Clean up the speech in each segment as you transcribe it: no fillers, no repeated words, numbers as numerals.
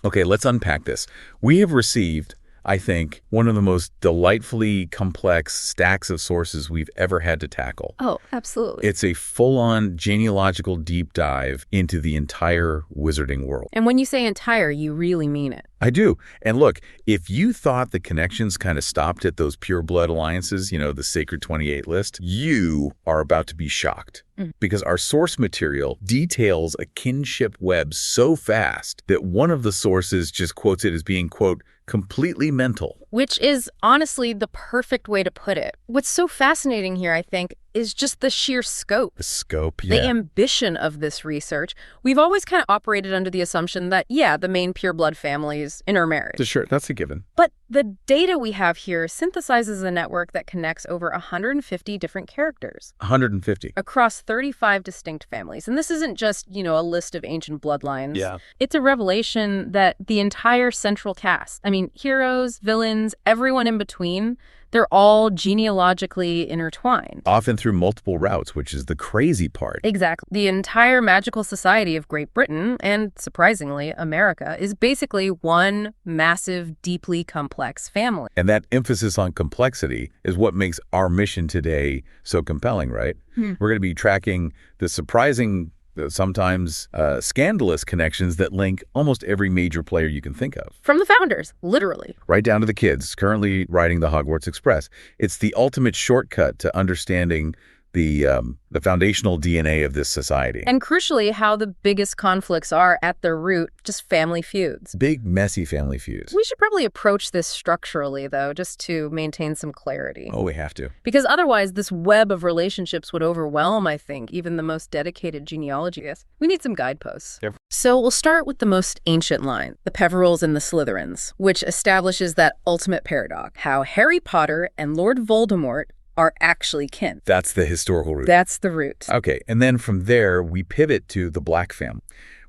Okay, let's unpack this. We have received, I think, one of the most delightfully complex stacks of sources we've ever had to tackle. Oh, absolutely. It's a full-on genealogical deep dive into the entire wizarding world. And when you say entire, you really mean it. I do. And look, if you thought the connections kind of stopped at those pure blood alliances, the Sacred 28 list, you are about to be shocked. Because our source material details a kinship web so fast that one of the sources just quotes it as being, quote, completely mental. Which is honestly the perfect way to put it. What's so fascinating here, I think, is just the sheer scope. The scope, yeah. The ambition of this research. We've always kind of operated under the assumption that, the main pure blood families intermarried. Sure, that's a given. But the data we have here synthesizes a network that connects over 150 different characters. 150. Across 35 distinct families. And this isn't just, a list of ancient bloodlines. Yeah. It's a revelation that the entire central cast, heroes, villains, everyone in between, they're all genealogically intertwined. Often through multiple routes, which is the crazy part. Exactly. The entire magical society of Great Britain, and surprisingly, America, is basically one massive, deeply complex family. And that emphasis on complexity is what makes our mission today so compelling, right? We're going to be tracking the surprising, sometimes scandalous connections that link almost every major player you can think of. From the founders, literally. Right down to the kids currently riding the Hogwarts Express. It's the ultimate shortcut to understanding the foundational DNA of this society. And crucially, how the biggest conflicts are at their root just family feuds. Big, messy family feuds. We should probably approach this structurally, though, just to maintain some clarity. Oh, we have to. Because otherwise, this web of relationships would overwhelm, I think, even the most dedicated genealogists. We need some guideposts. Yep. So we'll start with the most ancient line, the Peverells and the Slytherins, which establishes that ultimate paradox, how Harry Potter and Lord Voldemort are actually kin. That's the historical root. That's the root. Okay, and then from there, we pivot to the Black family.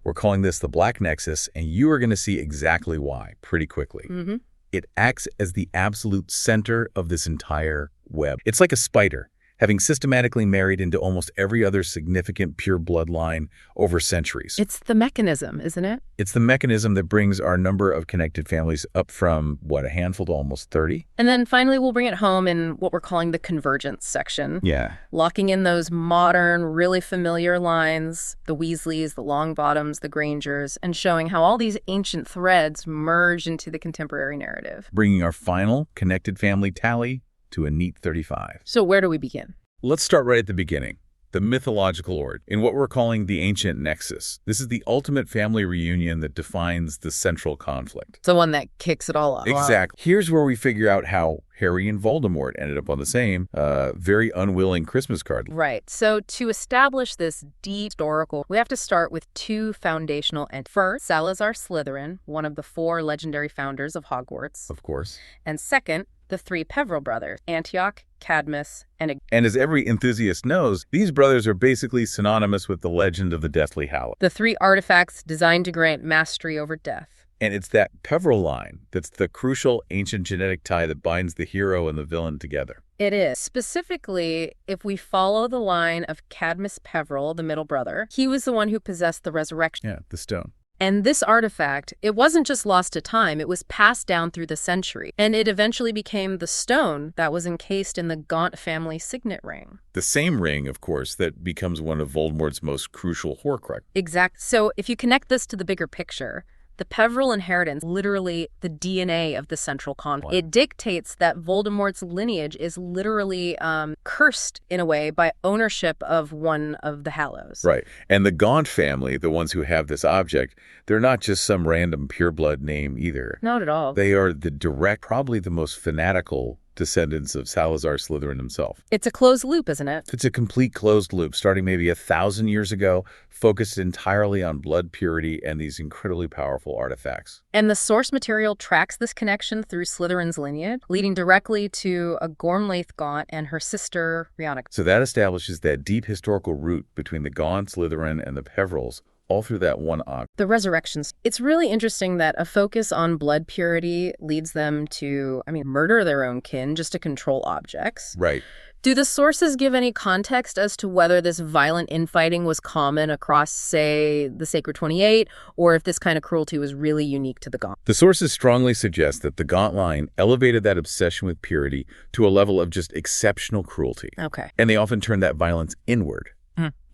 We're calling this the Black Nexus, and you are going to see exactly why pretty quickly. It acts as the absolute center of this entire web. It's like a spider, having systematically married into almost every other significant pure bloodline over centuries. It's the mechanism, isn't it? It's the mechanism that brings our number of connected families up from, a handful to almost 30? And then finally, we'll bring it home in what we're calling the convergence section. Yeah. Locking in those modern, really familiar lines, the Weasleys, the Longbottoms, the Grangers, and showing how all these ancient threads merge into the contemporary narrative. Bringing our final connected family tally to a neat 35. So where do we begin? Let's start right at the beginning. The mythological order, in what we're calling the ancient nexus. This is the ultimate family reunion that defines the central conflict. The one that kicks it all off. Exactly. Here's where we figure out how Harry and Voldemort ended up on the same, very unwilling Christmas card. Right. So to establish this deep historical, we have to start with two foundational entities. First, Salazar Slytherin, one of the 4 legendary founders of Hogwarts. Of course. And second, the 3 Peverell brothers, Antioch, Cadmus, and as every enthusiast knows, these brothers are basically synonymous with the legend of the Deathly Hallows. the 3 artifacts designed to grant mastery over death. And it's that Peverell line that's the crucial ancient genetic tie that binds the hero and the villain together. It is. Specifically, if we follow the line of Cadmus Peverell, the middle brother, he was the one who possessed the resurrection. Yeah, the stone. And this artifact, it wasn't just lost to time, it was passed down through the century. And it eventually became the stone that was encased in the Gaunt family signet ring. The same ring, of course, that becomes one of Voldemort's most crucial Horcrux. Exact. So if you connect this to the bigger picture, the Peverell inheritance, literally the DNA of the central conflict. It dictates that Voldemort's lineage is literally cursed, in a way, by ownership of one of the Hallows. Right. And the Gaunt family, the ones who have this object, they're not just some random pureblood name either. Not at all. They are the direct, probably the most fanatical descendants of Salazar Slytherin himself. It's a closed loop, isn't it? It's a complete closed loop, starting maybe 1,000 years ago, focused entirely on blood purity and these incredibly powerful artifacts. And the source material tracks this connection through Slytherin's lineage, leading directly to a Gormlaith Gaunt and her sister, Rhiannon. So that establishes that deep historical root between the Gaunt, Slytherin, and the Peverells, all through that one object. The resurrections. It's really interesting that a focus on blood purity leads them to, murder their own kin just to control objects. Right. Do the sources give any context as to whether this violent infighting was common across, say, the Sacred 28, or if this kind of cruelty was really unique to the Gaunt? The sources strongly suggest that the Gaunt line elevated that obsession with purity to a level of just exceptional cruelty. Okay. And they often turn that violence inward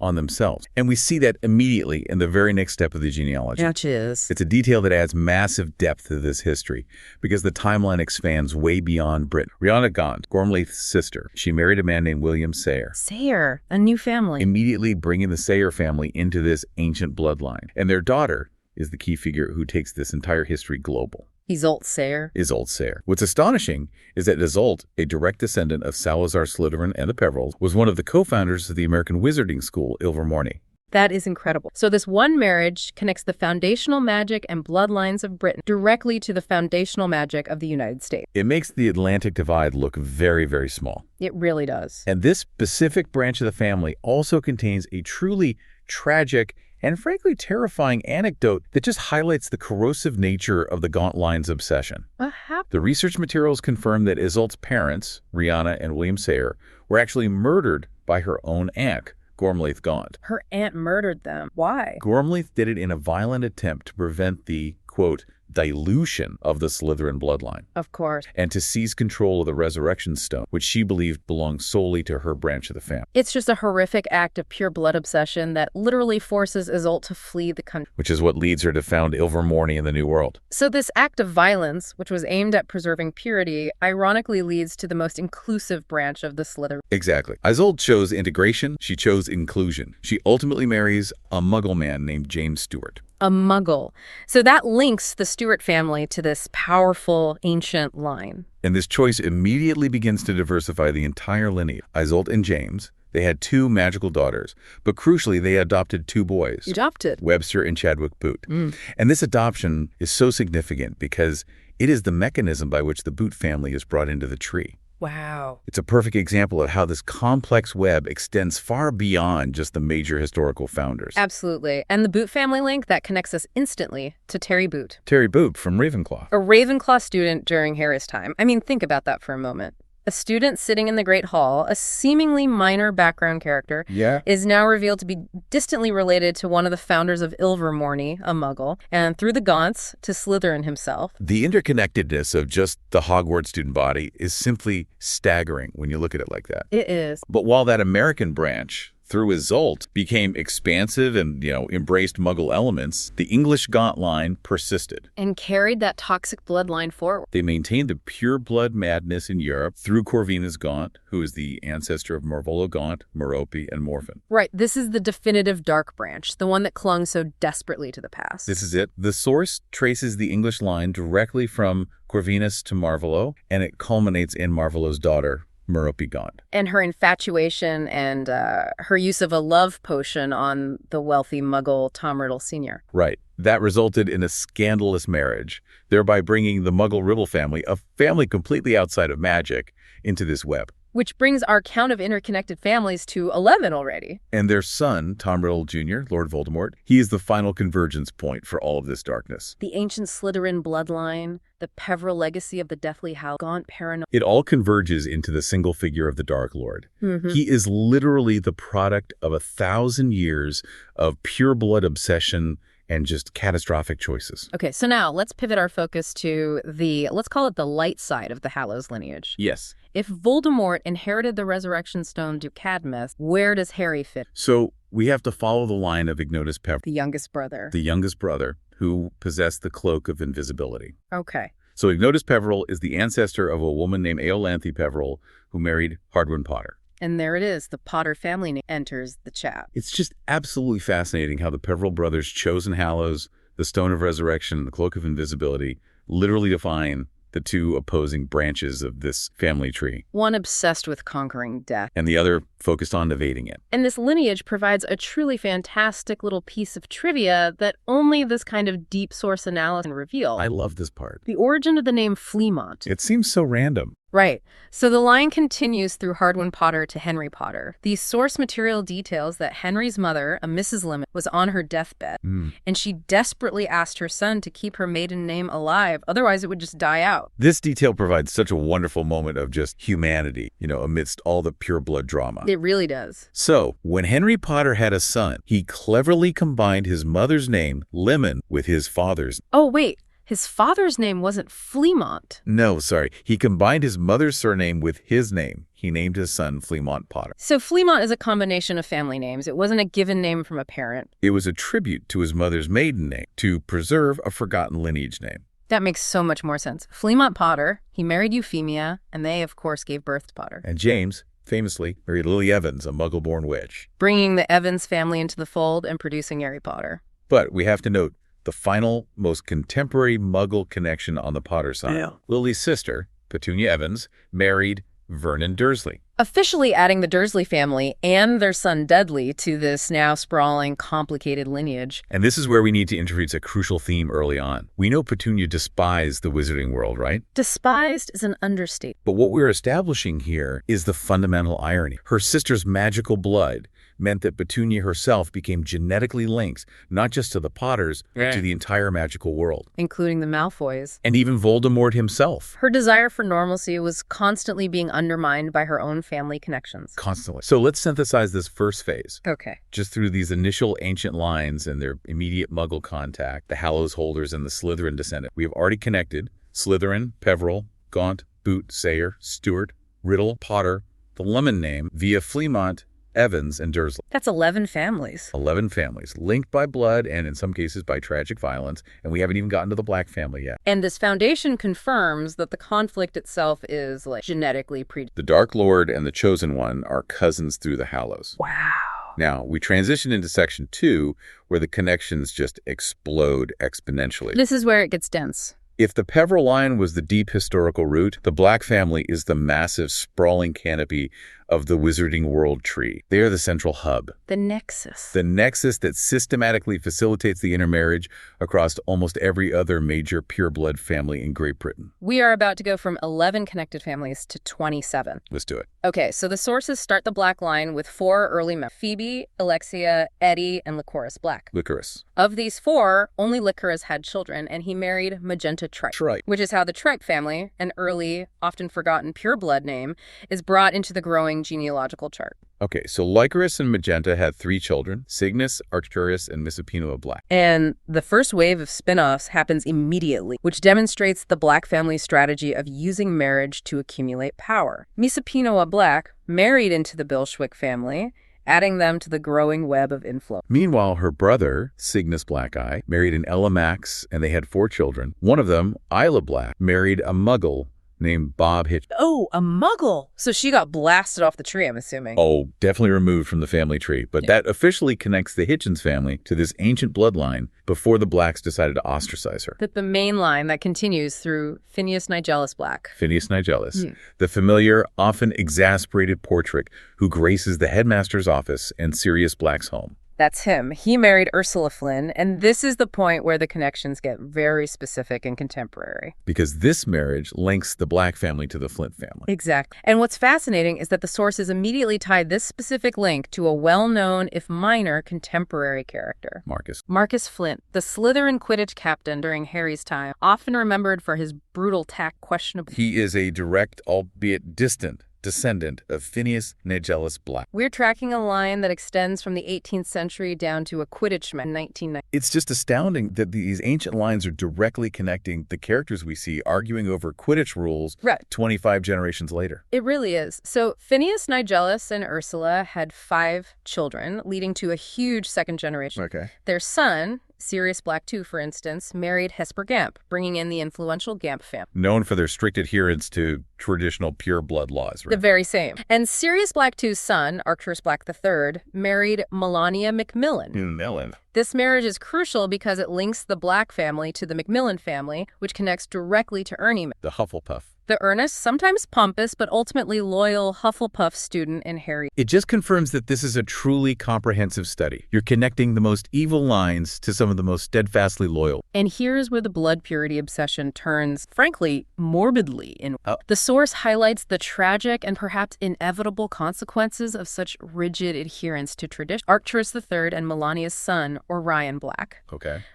on themselves. And we see that immediately in the very next step of the genealogy. Which is? It's a detail that adds massive depth to this history because the timeline expands way beyond Britain. Rhianna Gaunt, Gormlaith's sister, she married a man named William Sayre. Sayre, a new family. Immediately bringing the Sayre family into this ancient bloodline. And their daughter is the key figure who takes this entire history global. Isolde Sayre. Isolde Sayre. What's astonishing is that Isolde, a direct descendant of Salazar Slytherin and the Peverells, was one of the co-founders of the American wizarding school, Ilvermorny. That is incredible. So this one marriage connects the foundational magic and bloodlines of Britain directly to the foundational magic of the United States. It makes the Atlantic divide look very, very small. It really does. And this specific branch of the family also contains a truly tragic and frankly terrifying anecdote that just highlights the corrosive nature of the Gaunt line's obsession. What happened? The research materials confirm that Isolde's parents, Rhianna and William Sayre, were actually murdered by her own aunt, Gormlaith Gaunt. Her aunt murdered them. Why? Gormlaith did it in a violent attempt to prevent the, quote, dilution of the Slytherin bloodline. Of course. And to seize control of the Resurrection Stone, which she believed belonged solely to her branch of the family. It's just a horrific act of pure blood obsession that literally forces Isolde to flee the country. Which is what leads her to found Ilvermorny in the New World. So this act of violence, which was aimed at preserving purity, ironically leads to the most inclusive branch of the Slytherin. Exactly. Isolde chose integration. She chose inclusion. She ultimately marries a Muggle man named James Stewart. A Muggle. So that links the Stewart family to this powerful ancient line. And this choice immediately begins to diversify the entire lineage. Isolde and James, they had 2 magical daughters, but crucially, they adopted 2 boys. Adopted? Webster and Chadwick Boot. And this adoption is so significant because it is the mechanism by which the Boot family is brought into the tree. Wow. It's a perfect example of how this complex web extends far beyond just the major historical founders. Absolutely. And the Boot family link, that connects us instantly to Terry Boot. Terry Boot from Ravenclaw. A Ravenclaw student during Harry's time. I mean, think about that for a moment. A student sitting in the Great Hall, a seemingly minor background character, is now revealed to be distantly related to one of the founders of Ilvermorny, a Muggle, and through the Gaunts to Slytherin himself. The interconnectedness of just the Hogwarts student body is simply staggering when you look at it like that. It is. But while that American branch, through Isolde, became expansive and, embraced Muggle elements, the English Gaunt line persisted. And carried that toxic bloodline forward. They maintained the pure blood madness in Europe through Corvinus Gaunt, who is the ancestor of Marvolo Gaunt, Merope, and Morphin. Right. This is the definitive dark branch, the one that clung so desperately to the past. This is it. The source traces the English line directly from Corvinus to Marvolo, and it culminates in Marvolo's daughter, Merope Gaunt. And her infatuation and her use of a love potion on the wealthy Muggle Tom Riddle Sr. Right. That resulted in a scandalous marriage, thereby bringing the Muggle Riddle family, a family completely outside of magic, into this web. Which brings our count of interconnected families to 11 already. And their son, Tom Riddle Jr., Lord Voldemort, he is the final convergence point for all of this darkness. The ancient Slytherin bloodline, the Peverell legacy of the Deathly Hallows, Gaunt paranoia. It all converges into the single figure of the Dark Lord. He is literally the product of 1,000 years of pure blood obsession and just catastrophic choices. Okay, so now let's pivot our focus to let's call it the light side of the Hallows lineage. Yes. If Voldemort inherited the Resurrection Stone Ducadmus, where does Harry fit? So we have to follow the line of Ignotus Peverell, The youngest brother. the youngest brother, who possessed the cloak of invisibility. Okay. So Ignotus Peverell is the ancestor of a woman named Aolanthe Peverell, who married Hardwin Potter. And there it is. The Potter family enters the chat. It's just absolutely fascinating how the Peverell brothers' chosen Hallows, the Stone of Resurrection, and the Cloak of Invisibility literally define the 2 opposing branches of this family tree. One obsessed with conquering death. And the other focused on evading it. And this lineage provides a truly fantastic little piece of trivia that only this kind of deep source analysis can reveal. I love this part. The origin of the name Fleamont. It seems so random. Right. So the line continues through Hardwin Potter to Henry Potter. The source material details that Henry's mother, a Mrs. Limit, was on her deathbed, and she desperately asked her son to keep her maiden name alive, otherwise it would just die out. This detail provides such a wonderful moment of just humanity, amidst all the pure-blood drama. It really does. So, when Henry Potter had a son, he cleverly combined his mother's name, Lemon, with his father's. Oh, wait. His father's name wasn't Fleamont. No, sorry. He combined his mother's surname with his name. He named his son Fleamont Potter. So Fleamont is a combination of family names. It wasn't a given name from a parent. It was a tribute to his mother's maiden name to preserve a forgotten lineage name. That makes so much more sense. Fleamont Potter, he married Euphemia, and they, of course, gave birth to Potter. And James, famously, married Lily Evans, a Muggle-born witch. Bringing the Evans family into the fold and producing Harry Potter. But we have to note the final, most contemporary Muggle connection on the Potter side. Yeah. Lily's sister, Petunia Evans, married Vernon Dursley. Officially adding the Dursley family and their son Dudley to this now sprawling, complicated lineage. And this is where we need to introduce a crucial theme early on. We know Petunia despised the wizarding world, right? Despised is an understatement. But what we're establishing here is the fundamental irony. Her sister's magical blood meant that Petunia herself became genetically linked, not just to the Potters, but to the entire magical world. Including the Malfoys. And even Voldemort himself. Her desire for normalcy was constantly being undermined by her own family connections. Constantly. So let's synthesize this first phase. Okay. Just through these initial ancient lines and their immediate Muggle contact, the Hallows holders and the Slytherin descendant. We have already connected Slytherin, Peverell, Gaunt, Boot, Sayer, Stewart, Riddle, Potter, the Lemon name, via Fleamont, Evans, and Dursley. That's 11 families. 11 families, linked by blood and in some cases by tragic violence, and we haven't even gotten to the Black family yet. And this foundation confirms that the conflict itself is genetically The Dark Lord and the Chosen One are cousins through the Hallows. Wow. Now, we transition into section 2, where the connections just explode exponentially. This is where it gets dense. If the Peverell line was the deep historical root, the Black family is the massive, sprawling canopy of the wizarding world tree. They are the central hub. The nexus. The nexus that systematically facilitates the intermarriage across almost every other major pure-blood family in Great Britain. We are about to go from 11 connected families to 27. Let's do it. Okay, so the sources start the Black line with 4 early members: Phoebe, Alexia, Eddie, and Licorice Black. Licorice. Of these 4, only Licorice had children, and he married Magenta Tripe. Tripe. Which is how the Tripe family, an early, often forgotten pure-blood name, is brought into the growing genealogical chart. Okay, so Licorice and Magenta had 3 children, Cygnus, Arcturus, and Miss Epinua Black. And the first wave of spin-offs happens immediately, which demonstrates the Black family's strategy of using marriage to accumulate power. Miss Epinua Black married into the Bilshwick family, adding them to the growing web of influence. Meanwhile, her brother, Cygnus Blackeye, married an Ella Max, and they had 4 children. One of them, Isla Black, married a Muggle named Bob Hitch. Oh, a Muggle! So she got blasted off the tree, I'm assuming. Oh, definitely removed from the family tree. But that officially connects the Hitchens family to this ancient bloodline before the Blacks decided to ostracize her. The main line that continues through Phineas Nigellus Black. Phineas Nigellus, the familiar, often exasperated portrait who graces the headmaster's office and Sirius Black's home. That's him. He married Ursula Flynn, and this is the point where the connections get very specific and contemporary. Because this marriage links the Black family to the Flint family. Exactly. And what's fascinating is that the sources immediately tie this specific link to a well-known, if minor, contemporary character. Marcus Flint, the Slytherin Quidditch captain during Harry's time, often remembered for his brutal tact questionable. He is a direct, albeit distant, descendant of Phineas Nigellus Black. We're tracking a line that extends from the 18th century down to a Quidditch man in 1990. It's just astounding that these ancient lines are directly connecting the characters we see arguing over Quidditch rules 25 generations later. It really is. So Phineas Nigellus and Ursula had 5 children, leading to a huge second generation. Okay. Their son, Sirius Black II, for instance, married Hesper Gamp, bringing in the influential Gamp family. Known for their strict adherence to traditional pure blood laws, right? The very same. And Sirius Black II's son, Arcturus Black III, married Melania Macmillan. This marriage is crucial because it links the Black family to the Macmillan family, which connects directly to Ernie, the Hufflepuff. The earnest, sometimes pompous, but ultimately loyal Hufflepuff student in Harry. It just confirms that this is a truly comprehensive study. You're connecting the most evil lines to some of the most steadfastly loyal. And here's where the blood purity obsession turns, frankly, morbidly in. The source highlights the tragic and perhaps inevitable consequences of such rigid adherence to tradition. Arcturus III and Melania's son, Orion Black,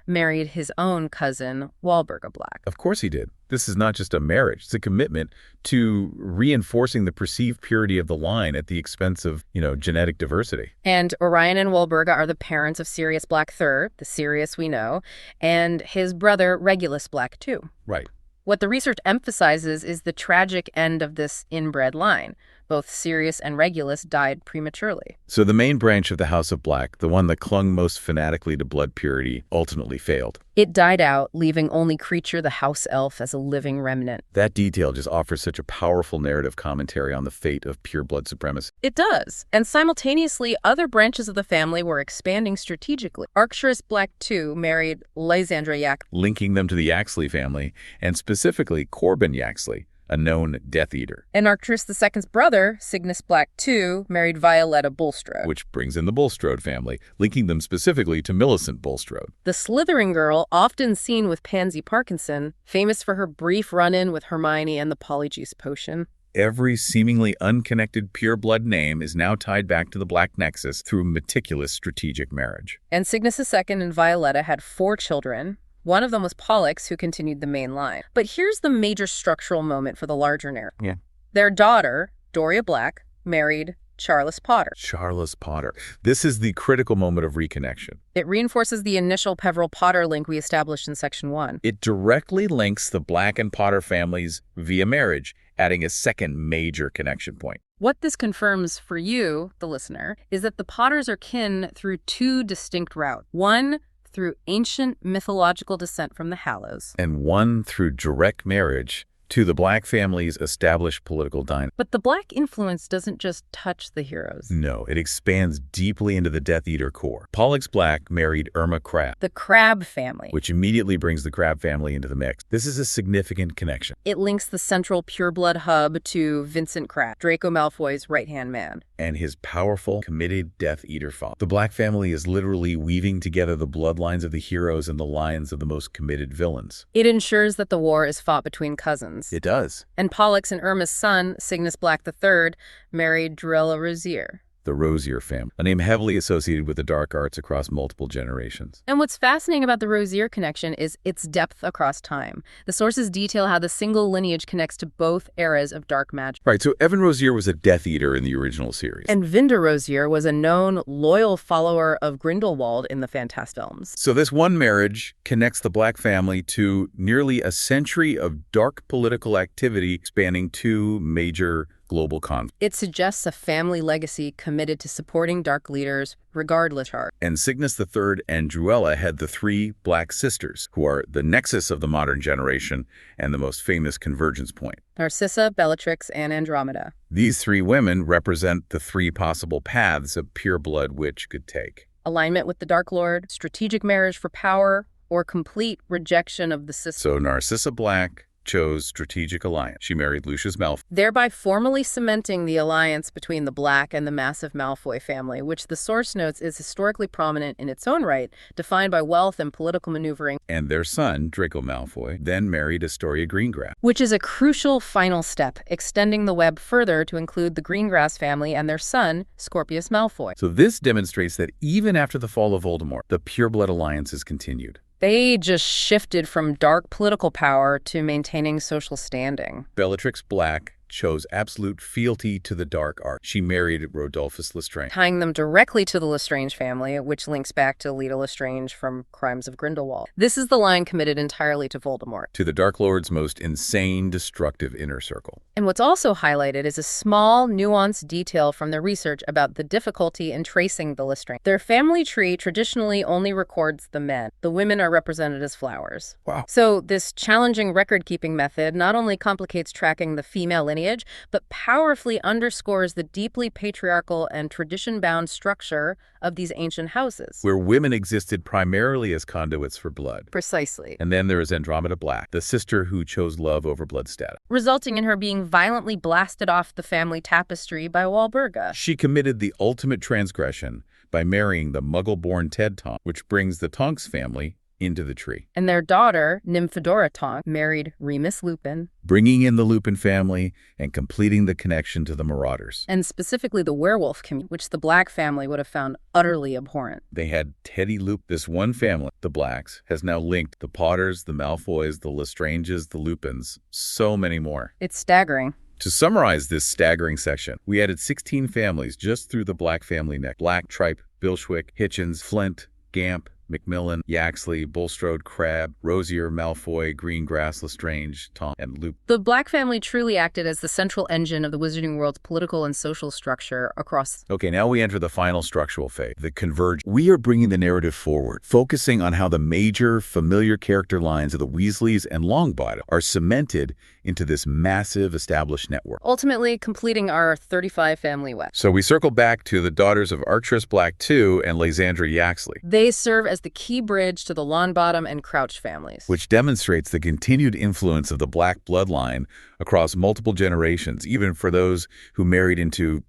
married his own cousin, Walburga Black. Of course he did. This is not just a marriage. It's a commitment to reinforcing the perceived purity of the line at the expense of, genetic diversity. And Orion and Walburga are the parents of Sirius Black III, the Sirius we know, and his brother Regulus Black II. Right. What the research emphasizes is the tragic end of this inbred line. Both Sirius and Regulus died prematurely. So the main branch of the House of Black, the one that clung most fanatically to blood purity, ultimately failed. It died out, leaving only Creature the house elf as a living remnant. That detail just offers such a powerful narrative commentary on the fate of pure blood supremacy. It does. And simultaneously, other branches of the family were expanding strategically. Arcturus Black II married Lysandra Yaxley, linking them to the Yaxley family, and specifically Corbin Yaxley, a known Death Eater. And Arcturus II's brother, Cygnus Black II, married Violetta Bulstrode. Which brings in the Bulstrode family, linking them specifically to Millicent Bulstrode. The Slytherin girl, often seen with Pansy Parkinson, famous for her brief run-in with Hermione and the Polyjuice Potion. Every seemingly unconnected pure-blood name is now tied back to the Black Nexus through meticulous strategic marriage. And Cygnus II and Violetta had 4 children. One of them was Pollux, who continued the main line. But here's the major structural moment for the larger narrative. Their daughter, Doria Black, married Charles Potter. Charles Potter. This is the critical moment of reconnection. It reinforces the initial Peverell Potter link we established in Section 1. It directly links the Black and Potter families via marriage, adding a second major connection point. What this confirms for you, the listener, is that the Potters are kin through 2 distinct routes. One, through ancient mythological descent from the Hallows. And one through direct marriage to the Black family's established political dynasty. But the Black influence doesn't just touch the heroes. No, it expands deeply into the Death Eater core. Pollux Black married Irma Crabbe, the Crabbe family, which immediately brings the Crabbe family into the mix. This is a significant connection. It links the central pureblood hub to Vincent Crabbe, Draco Malfoy's right-hand man, and his powerful, committed Death Eater father. The Black family is literally weaving together the bloodlines of the heroes and the lines of the most committed villains. It ensures that the war is fought between cousins. It does. And Pollux and Irma's son, Cygnus Black III, married Drella Rosier. The Rosier family, a name heavily associated with the dark arts across multiple generations. And what's fascinating about the Rosier connection is its depth across time. The sources detail how the single lineage connects to both eras of dark magic. Right, so Evan Rosier was a Death Eater in the original series. And Vinda Rosier was a known, loyal follower of Grindelwald in the Fantastic films. So this one marriage connects the Black family to nearly a century of dark political activity spanning 2 major global conflict. It suggests a family legacy committed to supporting dark leaders, regardless of art. And Cygnus III and Druella had the 3 Black sisters, who are the nexus of the modern generation and the most famous convergence point. Narcissa, Bellatrix, and Andromeda. These 3 women represent the 3 possible paths a pure blood witch could take. Alignment with the Dark Lord, strategic marriage for power, or complete rejection of the system. So Narcissa Black chose strategic alliance. She married Lucius Malfoy, thereby formally cementing the alliance between the Black and the massive Malfoy family, which the source notes is historically prominent in its own right, defined by wealth and political maneuvering. And their son, Draco Malfoy, then married Astoria Greengrass, which is a crucial final step, extending the web further to include the Greengrass family and their son, Scorpius Malfoy. So this demonstrates that even after the fall of Voldemort, the pureblood alliance is continued. They just shifted from dark political power to maintaining social standing. Bellatrix Black chose absolute fealty to the dark art. She married Rodolphus Lestrange, tying them directly to the Lestrange family, which links back to Leta Lestrange from Crimes of Grindelwald. This is the line committed entirely to Voldemort, to the Dark Lord's most insane, destructive inner circle. And what's also highlighted is a small, nuanced detail from their research about the difficulty in tracing the Lestrange. Their family tree traditionally only records the men. The women are represented as flowers. Wow. So this challenging record-keeping method not only complicates tracking the female lineage lineage, but powerfully underscores the deeply patriarchal and tradition-bound structure of these ancient houses. Where women existed primarily as conduits for blood. Precisely. And then there is Andromeda Black, the sister who chose love over blood status, resulting in her being violently blasted off the family tapestry by Walburga. She committed the ultimate transgression by marrying the Muggle-born Ted Tonks, which brings the Tonks family into the tree. And their daughter, Nymphadora Tonks, married Remus Lupin, bringing in the Lupin family and completing the connection to the Marauders. And specifically the werewolf community, which the Black family would have found utterly abhorrent. They had Teddy Lupin. This one family, the Blacks, has now linked the Potters, the Malfoys, the Lestranges, the Lupins, so many more. It's staggering. To summarize this staggering section, we added 16 families just through the Black family neck. Black, Tripe, Bilshwick, Hitchens, Flint, Gamp, Macmillan, Yaxley, Bulstrode, Crabbe, Rosier, Malfoy, Greengrass, Lestrange, Tom, and Lupin. The Black family truly acted as the central engine of the Wizarding world's political and social structure across... Okay, now we enter the final structural phase, the converge. We are bringing the narrative forward, focusing on how the major, familiar character lines of the Weasleys and Longbottom are cemented into this massive established network. Ultimately completing our 35 family web. So we circle back to the daughters of Arcturus Black II and Lysandra Yaxley. They serve as the key bridge to the Longbottom and Crouch families, which demonstrates the continued influence of the Black bloodline across multiple generations, even for those who married into,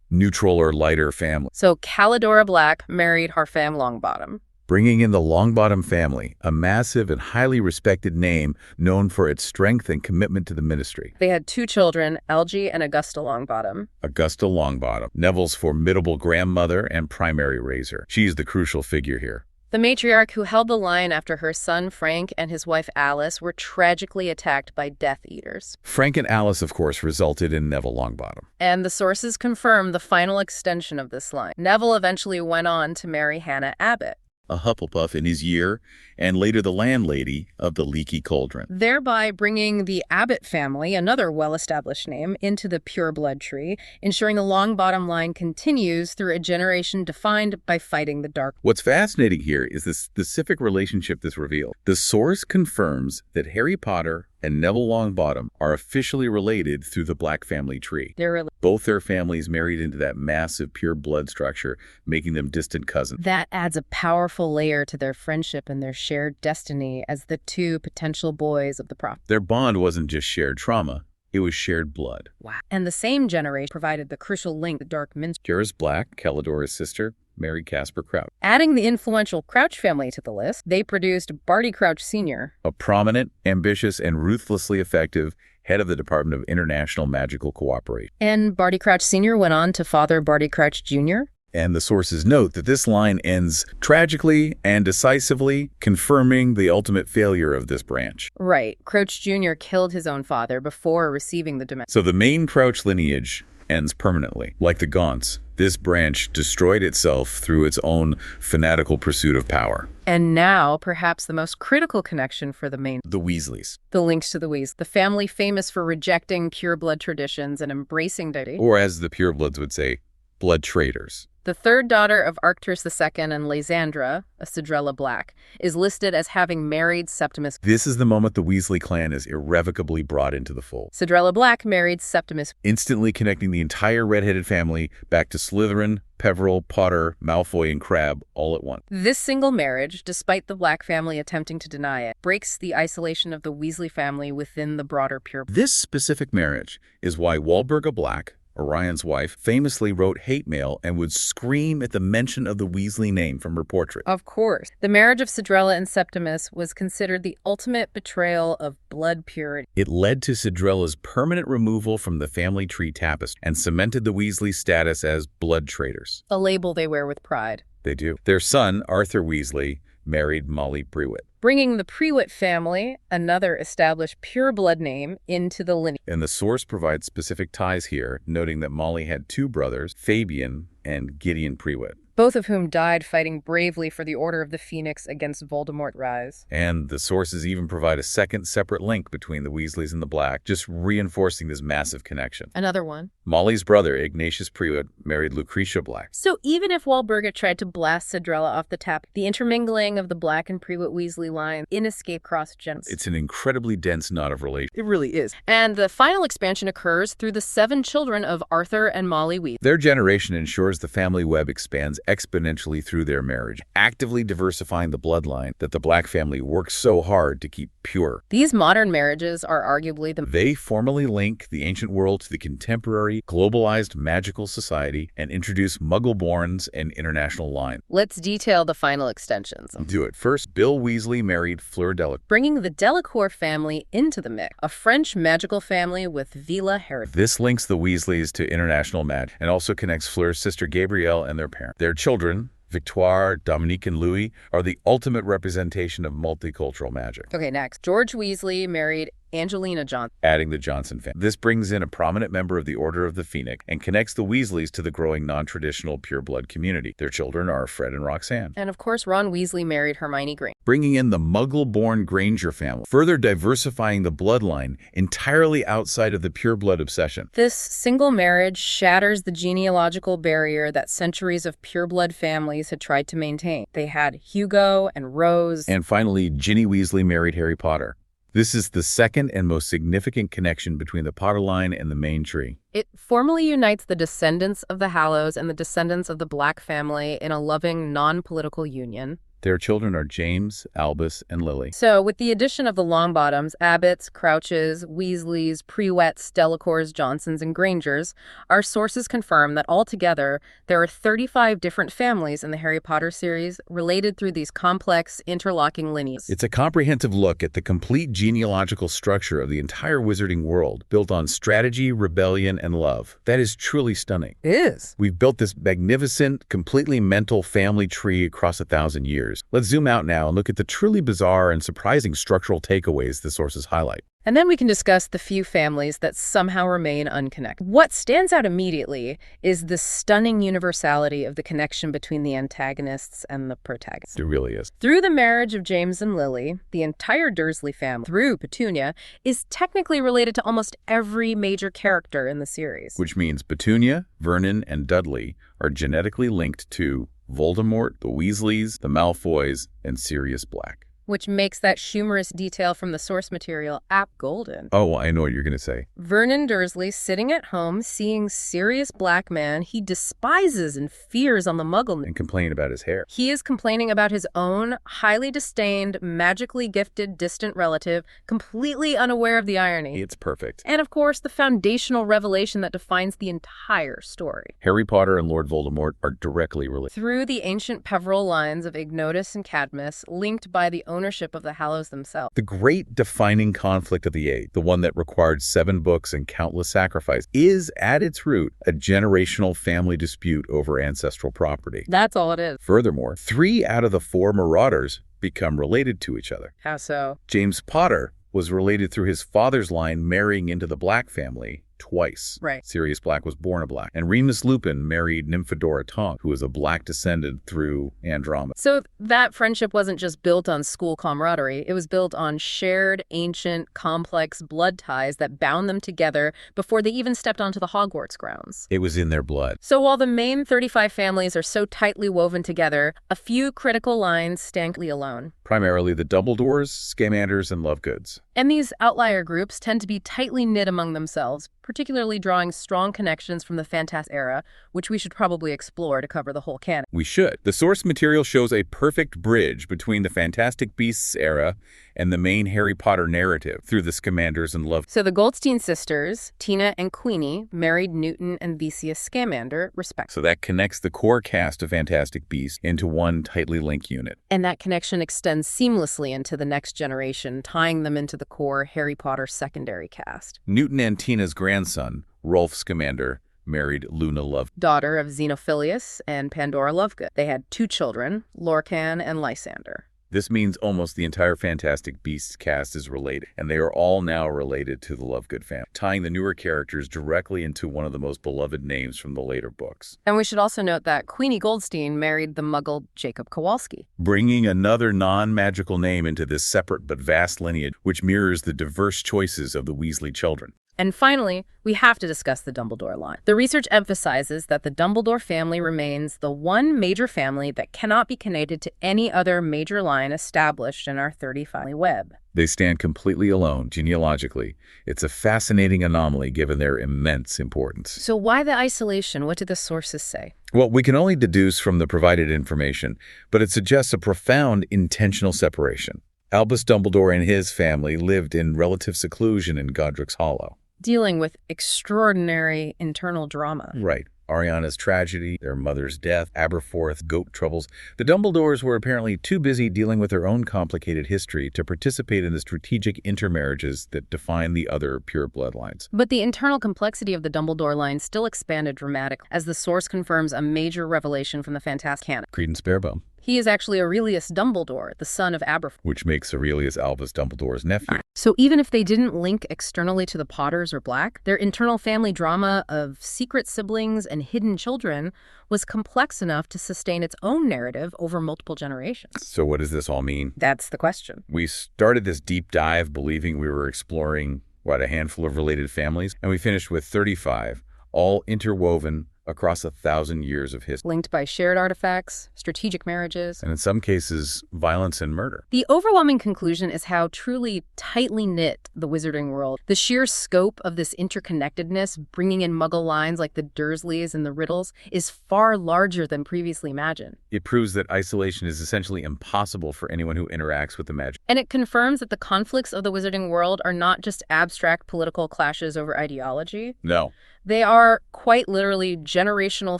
neutral or lighter families. So Calidora Black married Harfam Longbottom, bringing in the Longbottom family, a massive and highly respected name known for its strength and commitment to the ministry. They had 2 children, Algie and Augusta Longbottom. Augusta Longbottom, Neville's formidable grandmother and primary raiser. She's the crucial figure here. The matriarch who held the line after her son Frank and his wife Alice were tragically attacked by Death Eaters. Frank and Alice, of course, resulted in Neville Longbottom. And the sources confirm the final extension of this line. Neville eventually went on to marry Hannah Abbott, a Hufflepuff in his year, and later the landlady of the Leaky Cauldron. Thereby bringing the Abbott family, another well-established name, into the pureblood tree, ensuring the Longbottom line continues through a generation defined by fighting the dark. What's fascinating here is the specific relationship this reveals. The source confirms that Harry Potter and Neville Longbottom are officially related through the Black family tree. Both their families married into that massive pure blood structure, making them distant cousins. That adds a powerful layer to their friendship and their shared destiny as the 2 potential boys of the prophet. Their bond wasn't just shared trauma, it was shared blood. Wow. And the same generation provided the crucial link to the Dark Minstrel. Jairus Black, Calidora's sister, married Caspar Crouch. Adding the influential Crouch family to the list, they produced Barty Crouch Sr., a prominent, ambitious, and ruthlessly effective head of the Department of International Magical Cooperation. And Barty Crouch Sr. went on to father Barty Crouch Jr., and the sources note that this line ends tragically and decisively, confirming the ultimate failure of this branch. Right. Crouch Jr. killed his own father before receiving the domain. So the main Crouch lineage ends permanently. Like the Gaunts, this branch destroyed itself through its own fanatical pursuit of power. And now, perhaps the most critical connection for the Weasleys. The links to the Weasleys, the family famous for rejecting pureblood traditions and embracing deity. Or as the purebloods would say, blood traitors. The third daughter of Arcturus II and Lysandra, a Sidrella Black, is listed as having married Septimus. This is the moment the Weasley clan is irrevocably brought into the fold. Sidrella Black married Septimus, instantly connecting the entire red-headed family back to Slytherin, Peverell, Potter, Malfoy, and Crabbe all at once. This single marriage, despite the Black family attempting to deny it, breaks the isolation of the Weasley family within the broader pure. This specific marriage is why Walburga Black, Orion's wife, famously wrote hate mail and would scream at the mention of the Weasley name from her portrait. Of course. The marriage of Sidrella and Septimus was considered the ultimate betrayal of blood purity. It led to Sidrella's permanent removal from the family tree tapestry and cemented the Weasley status as blood traitors. A label they wear with pride. They do. Their son, Arthur Weasley, married Molly Prewitt, bringing the Prewitt family, another established pure-blood name, into the lineage. And the source provides specific ties here, noting that Molly had 2 brothers, Fabian and Gideon Prewitt. both of whom died fighting bravely for the Order of the Phoenix against Voldemort's rise. And the sources even provide a second separate link between the Weasleys and the Black, just reinforcing this massive connection. Another one. Molly's brother, Ignatius Prewitt, married Lucretia Black. So even if Walburga tried to blast Cedrella off the tap, the intermingling of the Black and Prewitt Weasley line inescape cross-gens. It's an incredibly dense knot of relation. It really is. And the final expansion occurs through the 7 children of Arthur and Molly Weasley. Their generation ensures the family web expands exponentially through their marriage, actively diversifying the bloodline that the Black family works so hard to keep pure. These modern marriages are arguably They formally link the ancient world to the contemporary, globalized magical society and introduce Muggle-borns and international lines. Let's detail the final extensions. Do it. First, Bill Weasley married Fleur Delacour, bringing the Delacour family into the mix, a French magical family with Villa heritage. This links the Weasleys to international magic and also connects Fleur's sister Gabrielle and their parents. Their children, Victoire, Dominique, and Louis, are the ultimate representation of multicultural magic. Okay, next. George Weasley married Angelina Johnson, adding the Johnson family. This brings in a prominent member of the Order of the Phoenix and connects the Weasleys to the growing non-traditional pureblood community. Their children are Fred and Roxanne. And of course, Ron Weasley married Hermione Granger, bringing in the Muggle-born Granger family, further diversifying the bloodline entirely outside of the pureblood obsession. This single marriage shatters the genealogical barrier that centuries of pureblood families had tried to maintain. They had Hugo and Rose. And finally, Ginny Weasley married Harry Potter. This is the second and most significant connection between the Potter line and the main tree. It formally unites the descendants of the Hallows and the descendants of the Black family in a loving, non-political union. Their children are James, Albus, and Lily. So, with the addition of the Longbottoms, Abbotts, Crouches, Weasleys, Prewetts, Delacours, Johnsons, and Grangers, our sources confirm that altogether there are 35 different families in the Harry Potter series related through these complex, interlocking lineages. It's a comprehensive look at the complete genealogical structure of the entire wizarding world, built on strategy, rebellion, and love. That is truly stunning. It is. We've built this magnificent, completely mental family tree across 1,000 years. Let's zoom out now and look at the truly bizarre and surprising structural takeaways the sources highlight. And then we can discuss the few families that somehow remain unconnected. What stands out immediately is the stunning universality of the connection between the antagonists and the protagonists. It really is. Through the marriage of James and Lily, the entire Dursley family, through Petunia, is technically related to almost every major character in the series. Which means Petunia, Vernon, and Dudley are genetically linked to Voldemort, the Weasleys, the Malfoys, and Sirius Black. Which makes that humorous detail from the source material app golden. Oh, I know what you're going to say. Vernon Dursley sitting at home, seeing Sirius Black man he despises and fears on the Muggle. And complaining about his hair. He is complaining about his own highly disdained, magically gifted, distant relative, completely unaware of the irony. It's perfect. And of course, the foundational revelation that defines the entire story. Harry Potter and Lord Voldemort are directly related. Through the ancient Peverell lines of Ignotus and Cadmus, linked by the ownership of the Hallows themselves. The great defining conflict of the age, the one that required 7 books and countless sacrifice, is at its root a generational family dispute over ancestral property. That's all it is. Furthermore, 3 out of the 4 Marauders become related to each other. How so? James Potter was related through his father's line marrying into the Black family twice. Right. Sirius Black was born a Black. And Remus Lupin married Nymphadora Tonks, who was a Black descendant through Andromeda. So that friendship wasn't just built on school camaraderie. It was built on shared, ancient, complex blood ties that bound them together before they even stepped onto the Hogwarts grounds. It was in their blood. So while the main 35 families are so tightly woven together, a few critical lines stand alone. Primarily the Dumbledores, Scamanders, and Lovegoods. And these outlier groups tend to be tightly knit among themselves, particularly drawing strong connections from the Fantastic era, which we should probably explore to cover the whole canon. We should. The source material shows a perfect bridge between the Fantastic Beasts era and the main Harry Potter narrative through the Scamanders and Love. So the Goldstein sisters, Tina and Queenie, married Newton and Theseus Scamander, respectively. So that connects the core cast of Fantastic Beasts into one tightly linked unit. And that connection extends seamlessly into the next generation, tying them into the core Harry Potter secondary cast. Newton and Tina's grandson, Rolf Scamander, married Luna Lovegood, daughter of Xenophilius and Pandora Lovegood. They had 2 children, Lorcan and Lysander. This means almost the entire Fantastic Beasts cast is related, and they are all now related to the Lovegood family, tying the newer characters directly into one of the most beloved names from the later books. And we should also note that Queenie Goldstein married the Muggle Jacob Kowalski, bringing another non-magical name into this separate but vast lineage, which mirrors the diverse choices of the Weasley children. And finally, we have to discuss the Dumbledore line. The research emphasizes that the Dumbledore family remains the one major family that cannot be connected to any other major line established in our 30-family web. They stand completely alone, genealogically. It's a fascinating anomaly given their immense importance. So why the isolation? What do the sources say? Well, we can only deduce from the provided information, but it suggests a profound intentional separation. Albus Dumbledore and his family lived in relative seclusion in Godric's Hollow, dealing with extraordinary internal drama. Right. Ariana's tragedy, their mother's death, Aberforth, goat troubles. The Dumbledores were apparently too busy dealing with their own complicated history to participate in the strategic intermarriages that define the other pure bloodlines. But the internal complexity of the Dumbledore line still expanded dramatically, as the source confirms a major revelation from the Fantastic canon. Credence Barebone. He is actually Aurelius Dumbledore, the son of Aberforth, which makes Aurelius Albus Dumbledore's nephew. So even if they didn't link externally to the Potters or Black, their internal family drama of secret siblings and hidden children was complex enough to sustain its own narrative over multiple generations. So what does this all mean? That's the question. We started this deep dive believing we were exploring, a handful of related families, and we finished with 35, all interwoven across 1,000 years of history. Linked by shared artifacts, strategic marriages, and in some cases, violence and murder. The overwhelming conclusion is how truly tightly knit the wizarding world. The sheer scope of this interconnectedness, bringing in Muggle lines like the Dursleys and the Riddles, is far larger than previously imagined. It proves that isolation is essentially impossible for anyone who interacts with the magic. And it confirms that the conflicts of the wizarding world are not just abstract political clashes over ideology. No. They are quite literally generational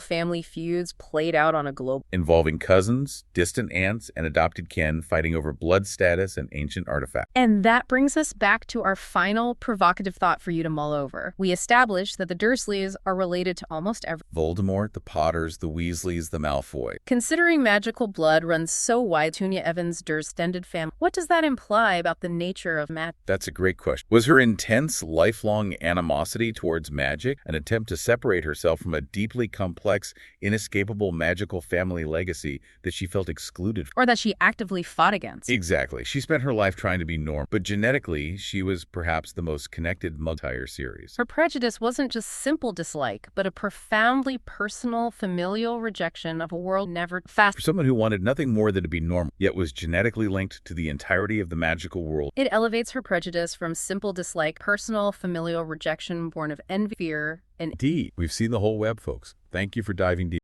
family feuds played out on a globe. Involving cousins, distant aunts, and adopted kin fighting over blood status and ancient artifacts. And that brings us back to our final provocative thought for you to mull over. We established that the Dursleys are related to almost every Voldemort, the Potters, the Weasleys, the Malfoys. Considering magical blood runs so wide, Petunia Evans' extended family, what does that imply about the nature of magic? That's a great question. Was her intense, lifelong animosity towards magic an attempt to separate herself from a deeply complex, inescapable magical family legacy that she felt excluded from? Or that she actively fought against? Exactly. She spent her life trying to be normal, but genetically, she was perhaps the most connected entire series. Her prejudice wasn't just simple dislike, but a profoundly personal, familial rejection of a world never fast. For someone who wanted nothing more than to be normal, yet was genetically linked to the entirety of the magical world. It elevates her prejudice from simple dislike, personal, familial rejection born of envy, fear, and... Indeed. We've seen the whole web, folks. Thank you for diving deep.